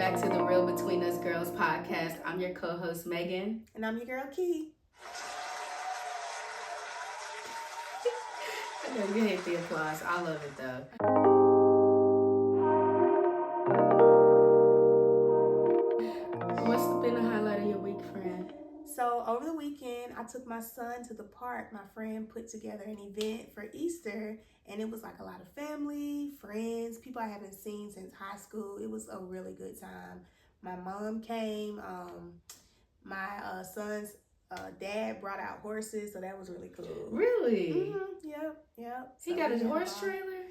back to the Real Between Us Girls podcast. I'm your co-host, Megan. And I'm your girl, Kie. I know you hate the applause. I love it, though. What's been the highlight of your week, friend? So, over the weekend, I took my son to the park. My friend put together an event for Easter, and it was like a lot of family, friends, people I haven't seen since high school. It was a really good time. My mom came. My son's dad brought out horses, so that was really cool. Really? Mm-hmm. Yep. He got a horse trailer?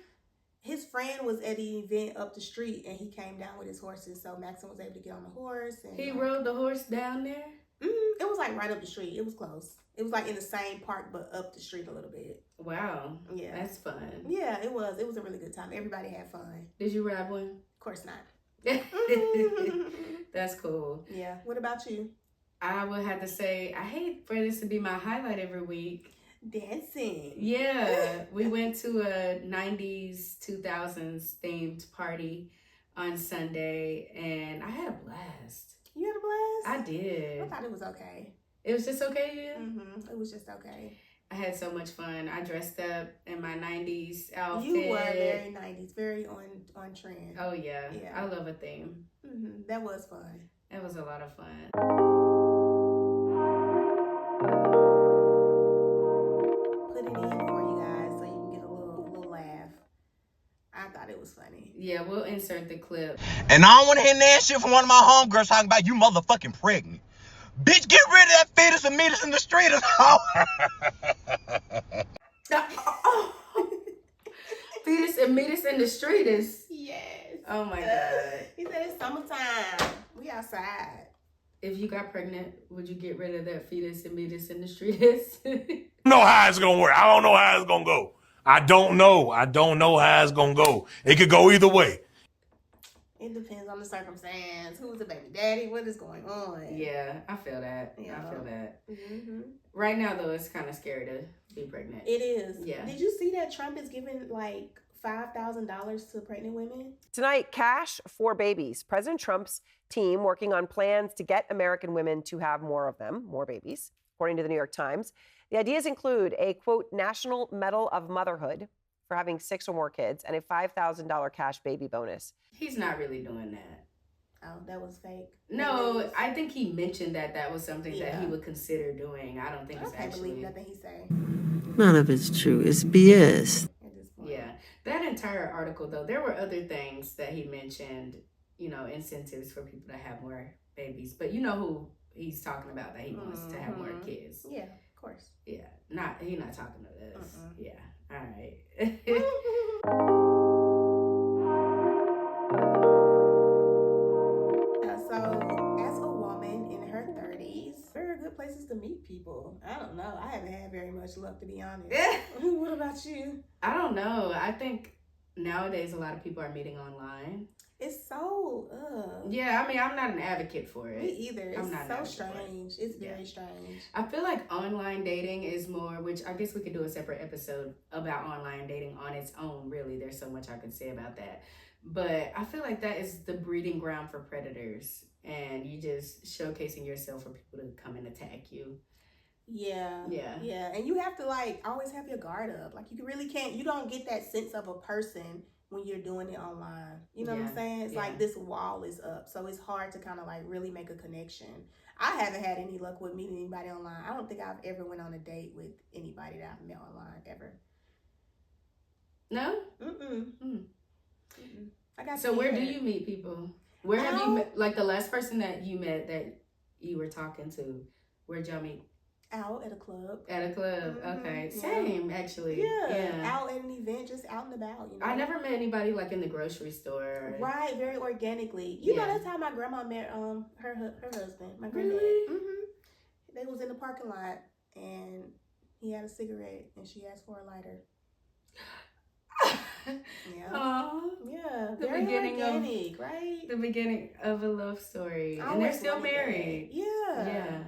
His friend was at the event up the street, and he came down with his horses, so Maxon was able to get on the horse. And he rode the horse down there? It was like right up the street. It was close. It was like in the same park, but up the street a little bit. Wow. Yeah. That's fun. Yeah, it was. It was a really good time. Everybody had fun. Did you ride one? Of course not. That's cool. Yeah. What about you? I would have to say, I hate for this to be my highlight every week. Dancing. Yeah. We went to a 90s, 2000s themed party on Sunday, and I had a blast. You had a blast? I did. I thought it was okay. It was just okay to you? Mm-hmm. It was just okay. I had so much fun. I dressed up in my 90s outfit. You were very 90s, very on trend. Oh, yeah. I love a theme. Mm-hmm. That was fun. It was a lot of fun. Put it in for you guys so you can get a little laugh. I thought it was funny. Yeah, we'll insert the clip. And I don't want to hear that shit from one of my homegirls talking about you motherfucking pregnant. Bitch, get rid of that fetus and meet us in the street. Fetus and meet us in the street is... Yes. Oh, my God. He said it's summertime. We outside. If you got pregnant, would you get rid of that fetus and meet us in the streets? Know how it's gonna work. I don't know how it's gonna go. I don't know how it's gonna go. It could go either way. It depends on the circumstance. Who's the baby daddy? What is going on? Yeah, I feel that. Yeah. I feel that. Mm-hmm. Right now, though, it's kind of scary to be pregnant. It is. Yeah. Did you see that Trump is giving like $5,000 to pregnant women? Tonight, cash for babies. President Trump's team working on plans to get American women to have more of them, more babies, according to the New York Times. The ideas include a, quote, National Medal of Motherhood for having 6 or more kids and a $5,000 cash baby bonus. He's not really doing that. Oh, that was fake. No, I think he mentioned that was something that he would consider doing. I don't think it's can't actually... believe nothing he say. None of it's true. It's BS. Yeah. That entire article, though, there were other things that he mentioned, you know, incentives for people to have more babies. But you know who he's talking about, that he wants to have more kids. Yeah, of course. Yeah. He's not talking to us. Yeah. All right. So, as a woman in her 30s, where are good places to meet people? I don't know. I haven't had very much luck, to be honest. What about you? I don't know. I think nowadays a lot of people are meeting online. It's so, Yeah, I mean, I'm not an advocate for it. Me either. It's I'm not so strange. It's very strange. I feel like online dating is more, which I guess we could do a separate episode about online dating on its own, really. There's so much I could say about that. But I feel like that is the breeding ground for predators. And you just showcasing yourself for people to come and attack you. Yeah. And you have to, like, always have your guard up. Like, you really can't, you don't get that sense of a person when you're doing it online. You know what I'm saying? It's like this wall is up. So it's hard to kind of like really make a connection. I haven't had any luck with meeting anybody online. I don't think I've ever went on a date with anybody that I've met online ever. No? I got So where do you meet people? Where have you met, like the last person that you met that you were talking to, where'd y'all meet? Out at a club. At a club, okay. Same, actually. Yeah, out at an event, just out and about, you know. I never met anybody like in the grocery store. Right, very organically. You know, that's how my grandma met her husband, my granddad. Really? They was in the parking lot, and he had a cigarette, and she asked for a lighter. The very beginning organic, right? The beginning of a love story, and they're still married. Yeah.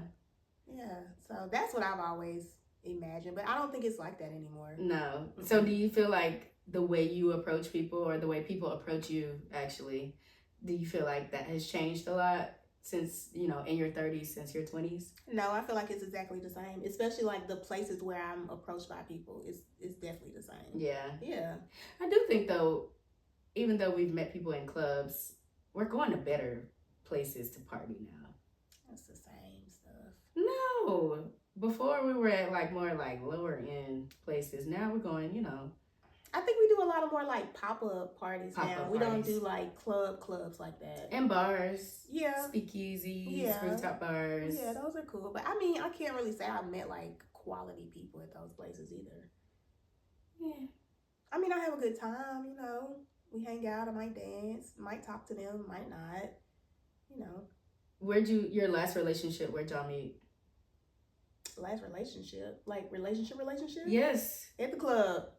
So that's what I've always imagined, but I don't think it's like that anymore. No. So do you feel like the way you approach people, or the way people approach you, actually, Do you feel like that has changed a lot since, in your 30s, since your 20s? No, I feel like it's exactly the same. Especially like the places where I'm approached by people, it's definitely the same. Yeah. Yeah. I do think though, even though we've met people in clubs, we're going to better places to party now. That's the same stuff. No. Before we were at like more like lower end places. Now we're going, I think we do a lot of more like pop-up parties now. We don't do like clubs like that. And bars. Yeah. Speakeasies, yeah. rooftop bars. Yeah, those are cool. But I mean, I can't really say I've met like quality people at those places either. Yeah. I mean, I have a good time, We hang out, I might dance, might talk to them, might not, Where'd your last relationship, where'd y'all meet? Last relationship? Like relationship? Yes. At the club.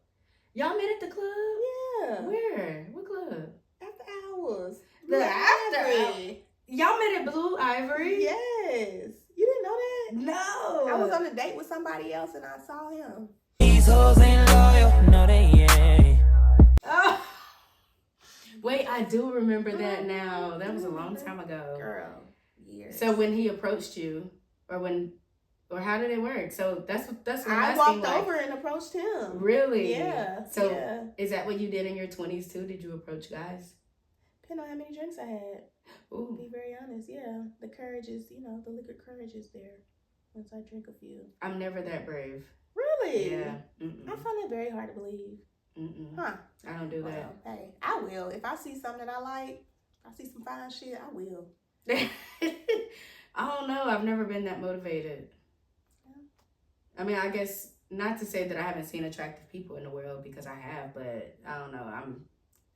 Y'all met at the club? Yeah. Where? What club? After hours. The after Ivory. Y'all met at Blue Ivory? Yes. You didn't know that? No. I was on a date with somebody else and I saw him. These hoes ain't loyal, no they ain't. Oh. Wait, I do remember that now. That was a long time ago. Girl, years. So when he approached you, or how did it work? So that's what I walked over and approached him. Really? Yeah. So yeah. Is that what you did in your 20s too? Did you approach guys? Depending on how many drinks I had. Ooh. To be very honest, yeah. The courage is, the liquor courage is there once I drink a few. I'm never that brave. Really? Yeah. I find it very hard to believe. Huh. I don't do that. Well, hey, I will. If I see something that I like, I see some fine shit, I will. I don't know. I've never been that motivated. I mean, I guess not to say that I haven't seen attractive people in the world, because I have, but I don't know.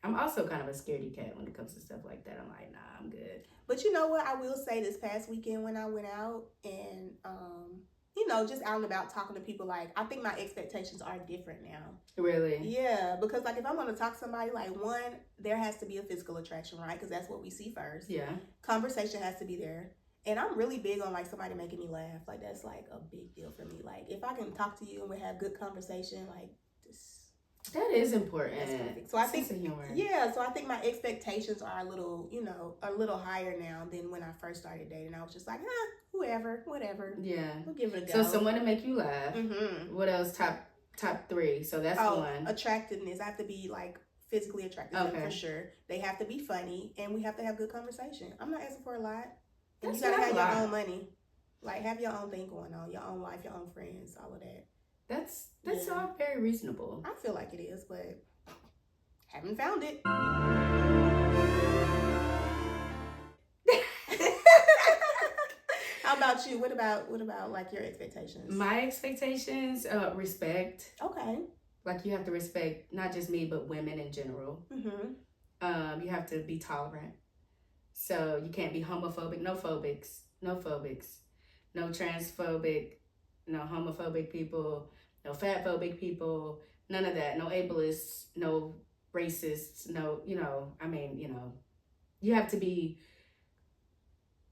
I'm also kind of a scaredy cat when it comes to stuff like that. I'm like, nah, I'm good. But you know what? I will say this past weekend when I went out and, just out and about talking to people, like, I think my expectations are different now. Really? Yeah, because, like, if I'm going to talk to somebody, like, one, there has to be a physical attraction, right? Because that's what we see first. Yeah. Conversation has to be there. And I'm really big on, like, somebody making me laugh. Like, that's, like, a big deal for me. Like, if I can talk to you and we have good conversation, like, that is important. That's perfect. So I think, humor. Yeah, so I think my expectations are a little higher now than when I first started dating. I was just like, whoever, whatever. Yeah. We'll give it a go. So someone to make you laugh. Mm-hmm. What else? Top three. So that's one. Attractiveness. I have to be, like, physically attracted to them for sure. They have to be funny, and we have to have good conversation. I'm not asking for a lot. And you gotta have your own money. Like, have your own thing going on, your own life, your own friends, all of that. That's all very reasonable. I feel like it is, but haven't found it. How about you? What about like your expectations? My expectations, respect. Okay. Like, you have to respect not just me, but women in general. Mm-hmm. You have to be tolerant. So you can't be homophobic, no phobics, no transphobic, no homophobic people, no fatphobic people, none of that. No ableists, no racists, no, you have to be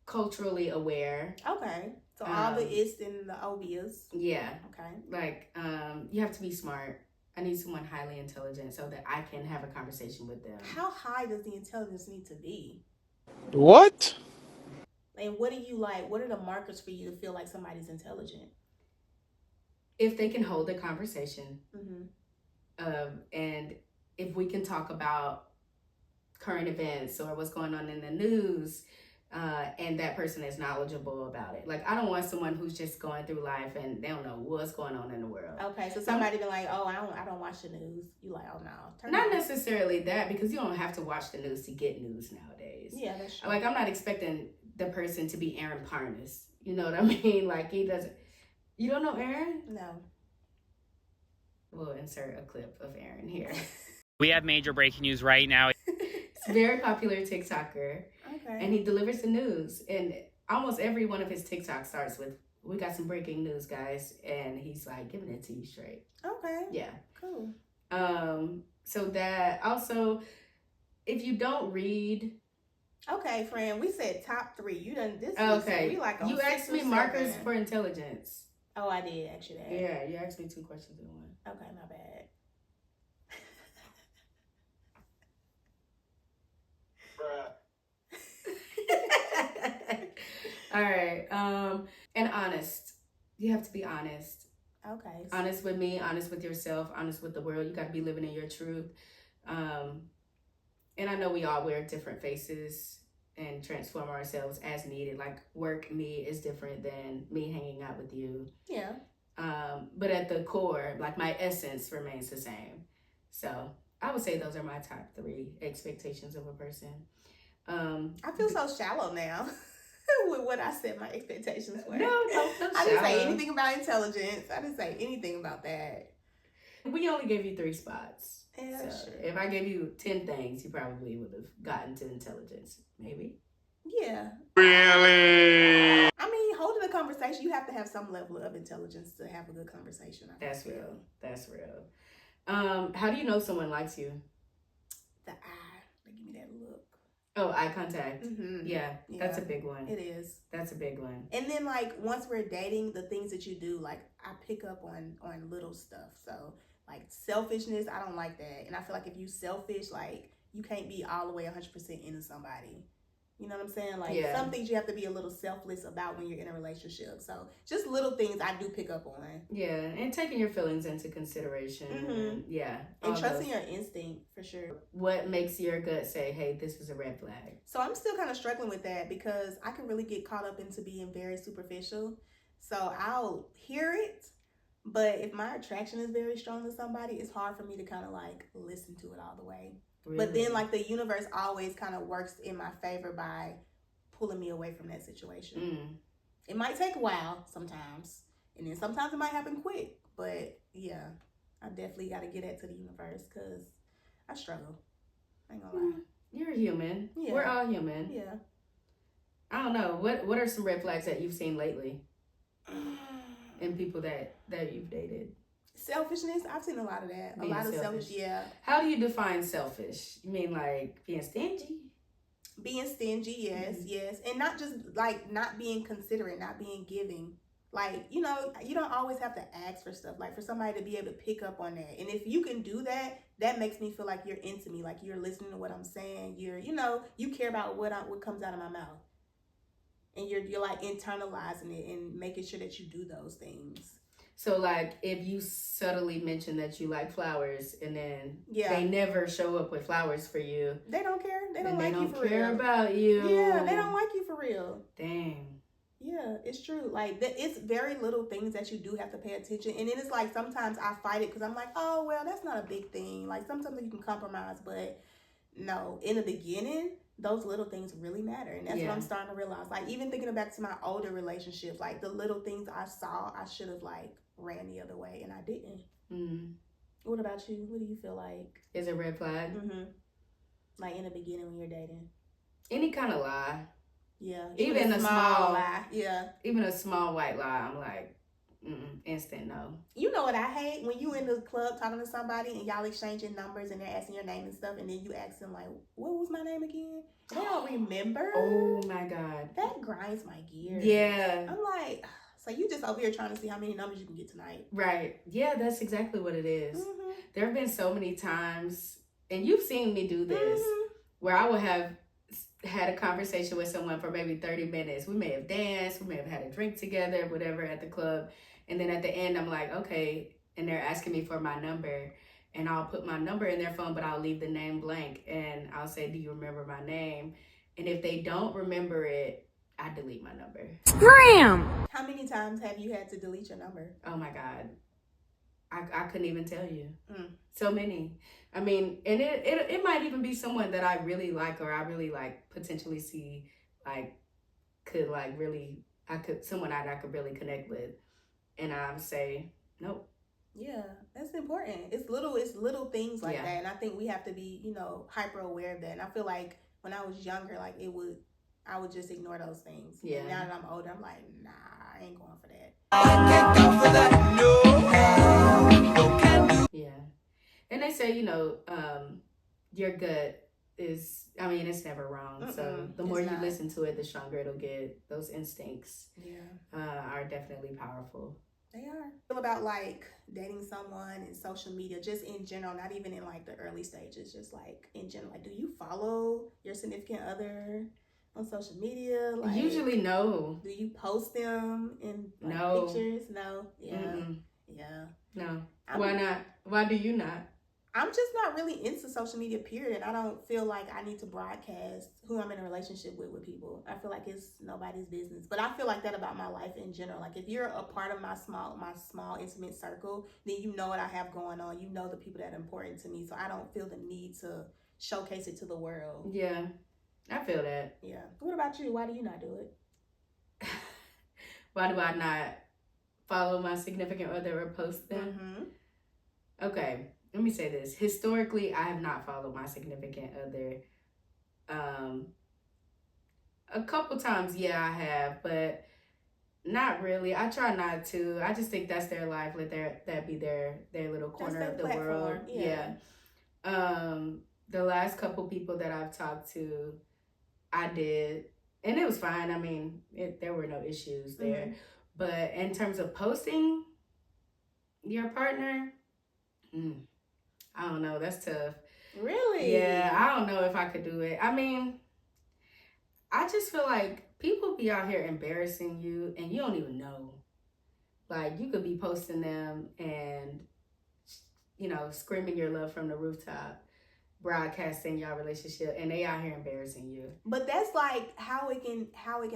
culturally aware. Okay. So all the is and the obvious. Yeah. Okay. Like, you have to be smart. I need someone highly intelligent so that I can have a conversation with them. How high does the intelligence need to be? What? And what do you like? What are the markers for you to feel like somebody's intelligent? If they can hold a conversation, mm-hmm. And if we can talk about current events or what's going on in the news, and that person is knowledgeable about it. Like, I don't want someone who's just going through life and they don't know what's going on in the world. Okay, so somebody be like, oh, I don't watch the news. You like, oh no. Not necessarily that, because you don't have to watch the news to get news nowadays. Yeah, that's true. Like, I'm not expecting the person to be Aaron Parnas. You know what I mean? Like, he doesn't. You don't know Aaron? No. We'll insert a clip of Aaron here. We have major breaking news right now. He's a very popular TikToker. Okay. And he delivers the news. And almost every one of his TikToks starts with, we got some breaking news, guys. And he's like, giving it to you straight. Okay. Yeah. Cool. So that also, if you don't read. Okay, friend, we said top 3. You done this. Okay. We like you asked me markers for intelligence. Oh, I did ask you that. Yeah, you asked me 2 questions in one. Okay, my bad. Bruh. All right. And honest. You have to be honest. Okay. Honest with me, honest with yourself, honest with the world. You got to be living in your truth. And I know we all wear different faces and transform ourselves as needed. Like work me is different than me hanging out with you. Yeah. But at the core, like my essence remains the same. So I would say those are my top 3 expectations of a person. I feel so shallow now with what I set my expectations were. No, I didn't say anything about intelligence. I didn't say anything about that. We only gave you 3 spots. Yeah, so sure. If I gave you 10 things, you probably would have gotten to intelligence. Maybe. Yeah. Really? I mean, holding a conversation, you have to have some level of intelligence to have a good conversation. That's real. That's real. How do you know someone likes you? The eye. They give me that look. Oh, eye contact. Mm-hmm. Yeah, that's a big one. It is. That's a big one. And then, like, once we're dating, the things that you do, like, I pick up on little stuff. So, like, selfishness, I don't like that. And I feel like if you selfish, like, you can't be all the way 100% into somebody. You know what I'm saying? Like, some things you have to be a little selfless about when you're in a relationship. So, just little things I do pick up on. Yeah, and taking your feelings into consideration. Mm-hmm. Yeah. And trusting your instinct, for sure. What makes your gut say, hey, this is a red flag? So, I'm still kind of struggling with that because I can really get caught up into being very superficial. So, I'll hear it. But if my attraction is very strong to somebody, it's hard for me to kind of, like, listen to it all the way. Really? But then, like, the universe always kind of works in my favor by pulling me away from that situation. It might take a while sometimes. And then sometimes it might happen quick. But, yeah, I definitely got to get that to the universe because I struggle. I ain't gonna lie. You're human. Yeah. We're all human. Yeah. I don't know. What are some red flags that you've seen lately in people that you've dated? Selfishness, I've seen a lot of that. Being a lot of selfish. yeah. How do you define selfish? You mean like being stingy? Being stingy, yes, yes. And not just like not being considerate, not being giving. Like, you know, you don't always have to ask for stuff. Like for somebody to be able to pick up on that. And if you can do that, that makes me feel like you're into me. Like you're listening to what I'm saying. You're, you know, you care about what comes out of my mouth. And you're like internalizing it and making sure that you do those things. So, like, if you subtly mention that you like flowers and then they never show up with flowers for you. They don't care. They don't like you for real. They don't care about you. Yeah, they don't like you for real. Dang. Yeah, it's true. Like, it's very little things that you do have to pay attention. And then it's like sometimes I fight it because I'm like, oh, well, that's not a big thing. Like, sometimes you can compromise. But, no, in the beginning, those little things really matter. And that's what I'm starting to realize. Like, even thinking back to my older relationships, like, the little things I saw, I should have, like, ran the other way, and I didn't. What about you? What do you feel like is a red flag? Like in the beginning when you're dating, any kind of lie. Yeah, even a small lie. Yeah, even a small white lie. I'm like, instant no. You know what I hate? When you in the club talking to somebody and y'all exchanging numbers and they're asking your name and stuff, and then you ask them like, "What was my name again?" They don't remember. Oh my god, that grinds my gears. Yeah, I'm like. So you just over here trying to see how many numbers you can get tonight. Right. Yeah, that's exactly what it is. There have been so many times, and you've seen me do this, where I would have had a conversation with someone for maybe 30 minutes. We may have danced, we may have had a drink together, whatever, at the club. And then at the end, I'm like, okay. And they're asking me for my number. And I'll put my number in their phone, but I'll leave the name blank. And I'll say, do you remember my name? And if they don't remember it, I delete my number. Scram! How many times have you had to delete your number? Oh my God. I couldn't even tell you. So many. I mean, and it might even be someone that I really like or I really like potentially see like could like really someone I could really connect with. And I would say, nope. Yeah, that's important. It's little things like that. And I think we have to be, you know, hyper aware of that. And I feel like when I was younger, like I would just ignore those things. Yeah. And now that I'm older, I'm like, nah, I ain't going for that. I can't go for that. No can do. Yeah. And they say, you know, your gut is, I mean, it's never wrong. So the more you listen to it, the stronger it'll get. Those instincts are definitely powerful. They are. Feel about like dating someone and social media, just in general, not even in like the early stages, just like in general. Like, do you follow your significant other on social media? Like, usually no. Do you post them in pictures? No. Yeah. Mm-mm. Yeah. No. Why not? Why do you not? I'm just not really into social media, period. I don't feel like I need to broadcast who I'm in a relationship with people. I feel like it's nobody's business. But I feel like that about my life in general. Like, if you're a part of my small intimate circle, then you know what I have going on. You know the people that are important to me. So I don't feel the need to showcase it to the world. Yeah, I feel that. Yeah. What about you? Why do you not do it? Why do I not follow my significant other or post them? Mm-hmm. Okay. Let me say this. Historically, I have not followed my significant other. A couple times, yeah, I have, but not really. I try not to. I just think that's their life. Let that be their little corner of the platform. World. Yeah. The last couple people that I've talked to, I did, and it was fine. I mean, there were no issues there. Mm-hmm. But in terms of posting your partner, I don't know. That's tough. Really? Yeah, I don't know if I could do it. I mean, I just feel like people be out here embarrassing you and you don't even know. Like, you could be posting them and, screaming your love from the rooftop, broadcasting your relationship, and they out here embarrassing you. But that's like how it can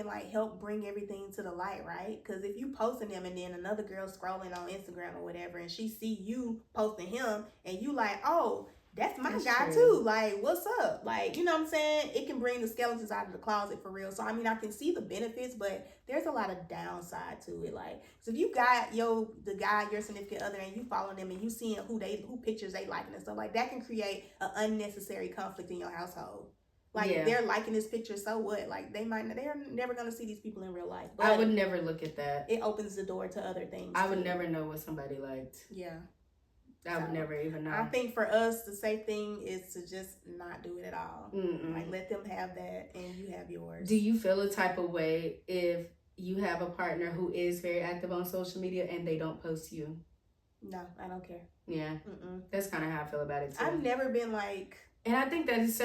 like help bring everything to the light, right? Because if you posting them and then another girl scrolling on Instagram or whatever, and she see you posting him, and you like, oh, that's my guy too. Like, what's up? Like, you know what I'm saying? It can bring the skeletons out of the closet for real. So I mean, I can see the benefits, but there's a lot of downside to it. Like, so if you got your significant other, and you following them and you seeing who pictures they liking and stuff, like that can create an unnecessary conflict in your household. Like, if they're liking this picture, so what? Like, they're never gonna see these people in real life. But I would never look at that. It opens the door to other things. I would never know what somebody liked. Yeah. I would never even know. I think for us, the safe thing is to just not do it at all. Mm-mm. Like, let them have that and you have yours. Do you feel a type of way if you have a partner who is very active on social media and they don't post you? No, I don't care. Yeah. Mm-mm. That's kind of how I feel about it too. I've never been like... And I think that is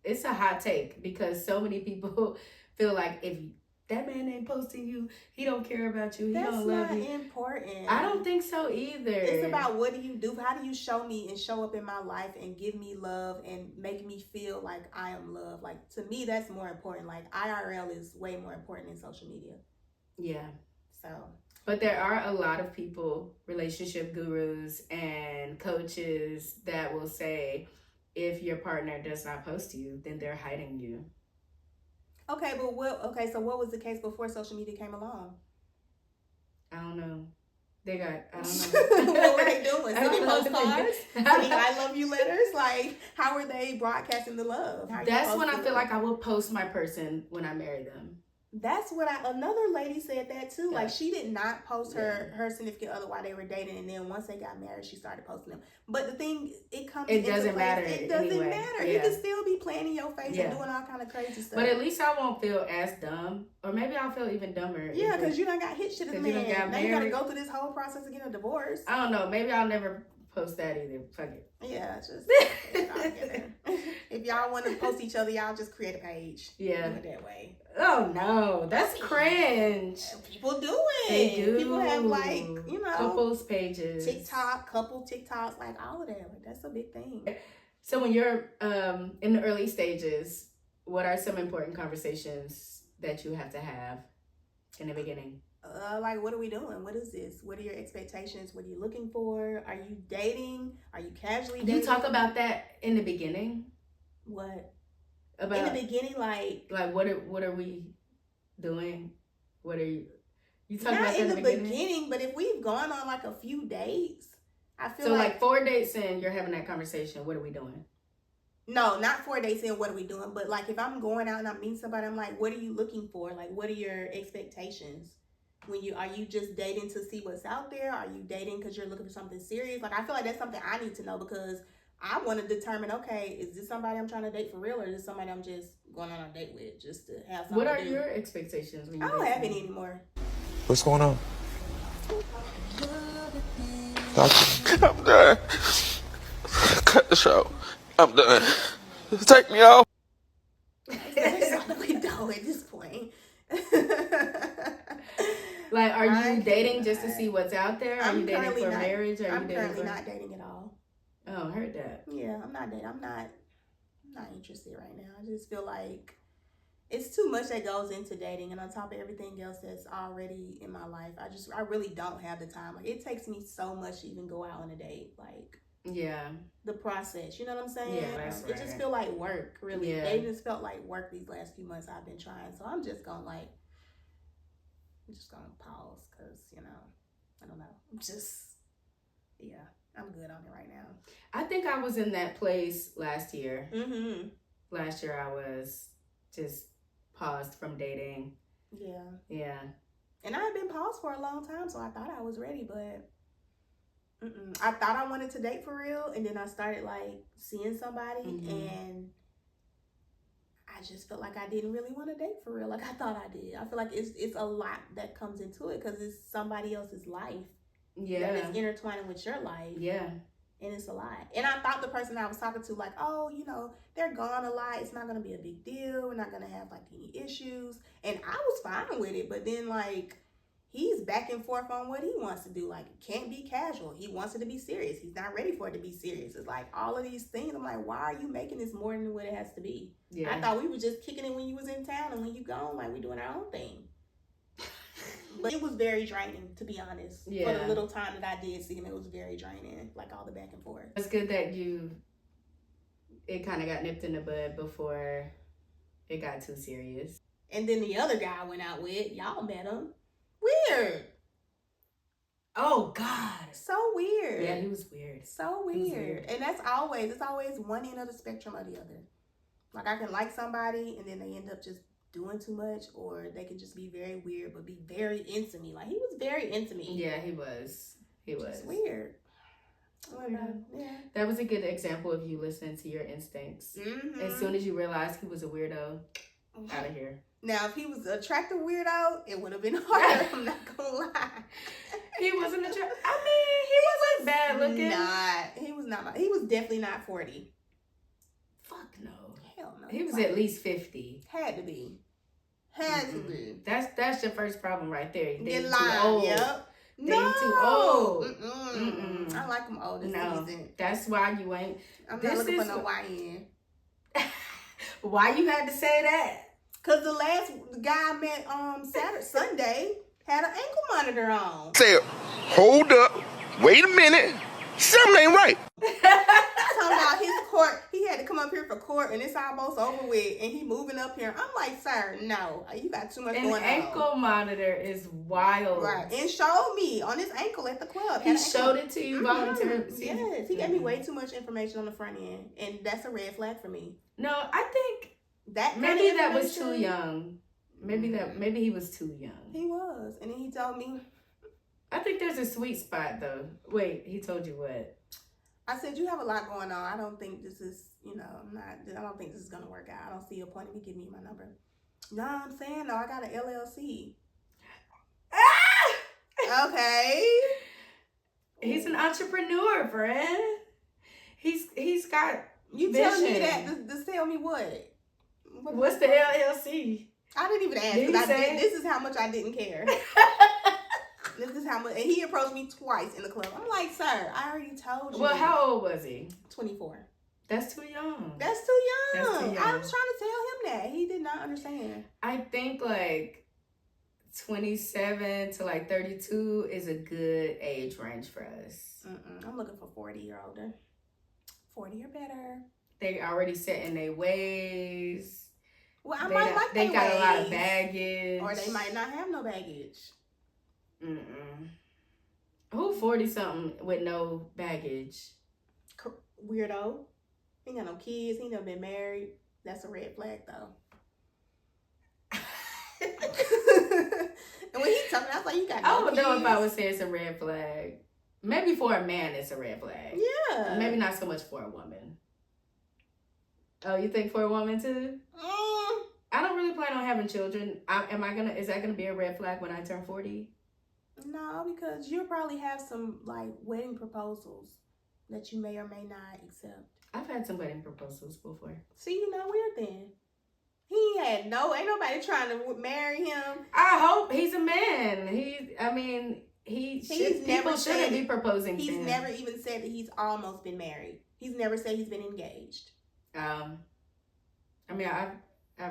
it's a hot take, because so many people feel like if that man ain't posting you, he don't care about you, he don't love you. That's not important. I don't think so either. It's about, what do you do? How do you show me and show up in my life and give me love and make me feel like I am loved? Like, to me, that's more important. Like, IRL is way more important than social media. Yeah. So... But there are a lot of people, relationship gurus and coaches, that will say if your partner does not post you, then they're hiding you. Okay, but so what was the case before social media came along? I don't know. I don't know. What were they doing? Sending postcards? Sending I love you letters? Like, how were they broadcasting the love? That's when I feel like I will post my person when I marry them. That's what another lady said that too. Like, she did not post her significant other while they were dating, and then once they got married, she started posting them. But the thing, it doesn't matter. It doesn't matter. Yeah. You can still be playing in your face and doing all kind of crazy stuff. But at least I won't feel as dumb, or maybe I'll feel even dumber. Yeah, because you done got hit shit as a man. Now you gotta go through this whole process of getting a divorce. I don't know. Maybe I'll never post that either. Fuck it. Yeah, just if y'all want to post each other, y'all just create a page. Yeah, do it that way. Oh no, that's cringe. People do it. They do. People have, like, couples pages, couple TikToks, like all of that. Like, that's a big thing. So when you're in the early stages, what are some important conversations that you have to have in the beginning? Like, what are we doing? What is this? What are your expectations? What are you looking for? Are you dating? Are you casually dating? You talk about that in the beginning? What? About in the beginning, like what are we doing? What are you talking about that in the beginning? But if we've gone on like a few dates, I feel so like 4 dates in, you're having that conversation. What are we doing? No, not 4 dates in. What are we doing? But like, if I'm going out and I'm meeting somebody, I'm like, what are you looking for? Like, what are your expectations? Are you just dating to see what's out there? Are you dating because you're looking for something serious? Like, I feel like that's something I need to know, because I want to determine, okay, is this somebody I'm trying to date for real, or is this somebody I'm just going on a date with just to have something What are to do? your expectations when you I don't have any anymore. What's going on? I'm done. Cut the show. I'm done. Take me off. know at this point. Like, are you dating just to see what's out there? Are you dating for marriage? I'm currently not dating at all. Oh, I heard that. Yeah, I'm not dating. I'm not interested right now. I just feel like it's too much that goes into dating, and on top of everything else that's already in my life, I really don't have the time. Like, it takes me so much to even go out on a date. Like, yeah, the process, you know what I'm saying? Yeah, that's right. It just feel like work, really. Yeah. Dating just felt like work these last few months I've been trying. So I'm just gonna pause, because, you know, I don't know. I'm good on it right now. I think I was in that place last year. Mm-hmm. Last year I was just paused from dating. Yeah. And I had been paused for a long time, so I thought I was ready, but I thought I wanted to date for real, and then I started like seeing somebody, and I just felt like I didn't really want to date for real, like I thought I did. I feel like it's a lot that comes into it, because it's somebody else's life that is intertwining with your life. Yeah. And it's a lot. And I thought the person I was talking to, like, oh, you know, they're gone a lot. It's not going to be a big deal. We're not going to have, like, any issues. And I was fine with it. But then, like, he's back and forth on what he wants to do. Like, it can't be casual. He wants it to be serious. He's not ready for it to be serious. It's like all of these things. I'm like, why are you making this more than what it has to be? Yeah. I thought we were just kicking it when you was in town, and when you gone, like, we doing our own thing. But it was very draining, to be honest. For the little time that I did see him, it was very draining, like all the back and forth. It's good that it kind of got nipped in the bud before it got too serious. And then the other guy I went out with, y'all met him. Weird. Oh, God. So weird. Yeah, he was weird. So weird. And it's always one end of the spectrum or the other. Like, I can like somebody, and then they end up just doing too much, or they can just be very weird but be very into me. Like, he was very into me. Yeah, he was. Just weird. Yeah. That was a good example of you listening to your instincts. As soon as you realized he was a weirdo, out of here. Now, if he was an attractive weirdo, it would have been harder. I'm not gonna lie. He wasn't attractive. I mean, he wasn't bad looking. He was not. He was definitely not 40. Fuck no. Hell no. He was at least 50. Had to be. Had to be. That's your first problem right there. You're lying. Yep. No. Too old. I like them old this season. That's why you ain't. I'm not looking for no YN. Why you had to say that? Cause the last guy I met Sunday had an ankle monitor on. Say, hold up, wait a minute, something ain't right. Talking about his court, he had to come up here for court, and it's almost over with, and he moving up here. I'm like, sir, no, you got too much going on. An ankle monitor is wild. Right, and showed me on his ankle at the club. He showed it to you voluntarily. Yes, he gave me way too much information on the front end, and that's a red flag for me. No, I think that maybe that was too young. Maybe he was too young. He was, and then he told me. I think there's a sweet spot though. Wait, he told you what? I said, you have a lot going on. I don't think this is, I don't think this is going to work out. I don't see a point in me giving you my number. No, I'm saying, no, I got an LLC. Okay. He's an entrepreneur, friend. He's got You vision. telling me that to tell me what? What's the LLC? I didn't even ask. This is how much I didn't care. This is how much, and he approached me twice in the club. I'm like, sir, I already told you. Well, how old was he? 24. That's too young. That's too young. I was trying to tell him that. He did not understand. I think like 27 to like 32 is a good age range for us. I'm looking for 40 or older. 40 or better. They already set in their ways. Well, I might like they got ways. A lot of baggage. Or they might not have no baggage. Who 40-something with no baggage? Weirdo. He ain't got no kids. He never been married. That's a red flag, though. And when he told me, I was like, you got no I don't know kids. if I would say it's a red flag. Maybe for a man, it's a red flag. Yeah. Maybe not so much for a woman. Oh, you think for a woman, too? I don't really plan on having children. Is that gonna be a red flag when I turn 40? No, because you'll probably have some like wedding proposals that you may or may not accept. I've had some wedding proposals before. See, weird then. He had ain't nobody trying to marry him. I hope he's a man. People shouldn't be proposing to him. He's never even said that he's almost been married. He's never said he's been engaged. I've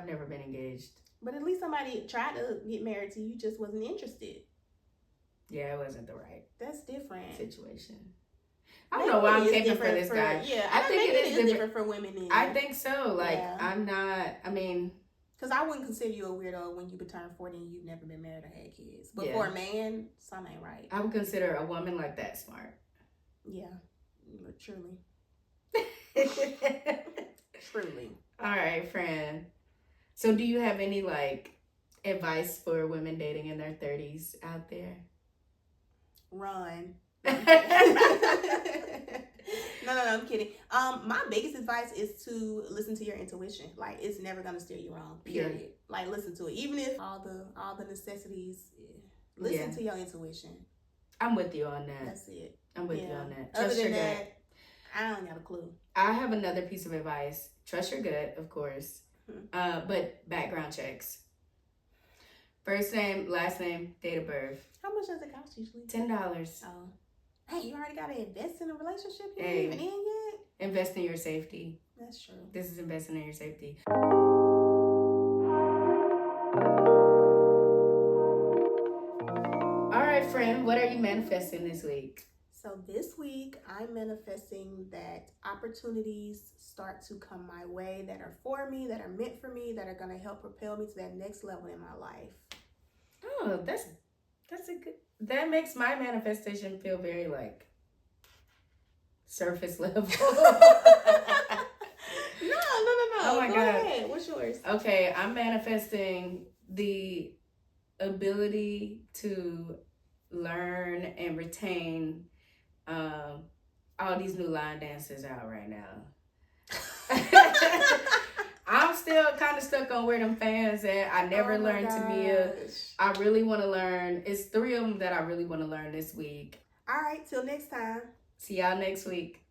never been engaged. But at least somebody tried to get married to you, just wasn't interested. Yeah, it wasn't the right. That's different situation. I don't know why I'm caping for this guy. Yeah, I think it is different for women. I think so. I'm not. Because I wouldn't consider you a weirdo when you turn 40 and you've never been married or had kids. But for a man, something ain't right. I would consider a woman like that smart. Yeah, truly. Truly. All right, friend. So do you have any advice for women dating in their 30s out there? Run. No, I'm kidding. My biggest advice is to listen to your intuition. It's never gonna steer you wrong. Period. Yeah. Listen to it, even if all the necessities. Listen to your intuition. I'm with you on that. That's it. I'm with you on that. Other than that, I don't got a clue. I have another piece of advice. Trust your gut, of course, but background checks. First name, last name, date of birth. How much does it cost usually? $10. Oh. Hey, you already got to invest in a relationship? You ain't even in yet? Invest in your safety. That's true. This is investing in your safety. All right, friend, what are you manifesting this week? So this week, I'm manifesting that opportunities start to come my way that are for me, that are meant for me, that are going to help propel me to that next level in my life. Oh, that's a good. That makes my manifestation feel very surface level. No. Oh my Go God. ahead. What's yours? Okay, I'm manifesting the ability to learn and retain all these new line dances out right now. I'm still kind of stuck on where them fans at. I never learned Tamia. I really want to learn. It's 3 of them that I really want to learn this week. All right, till next time. See y'all next week.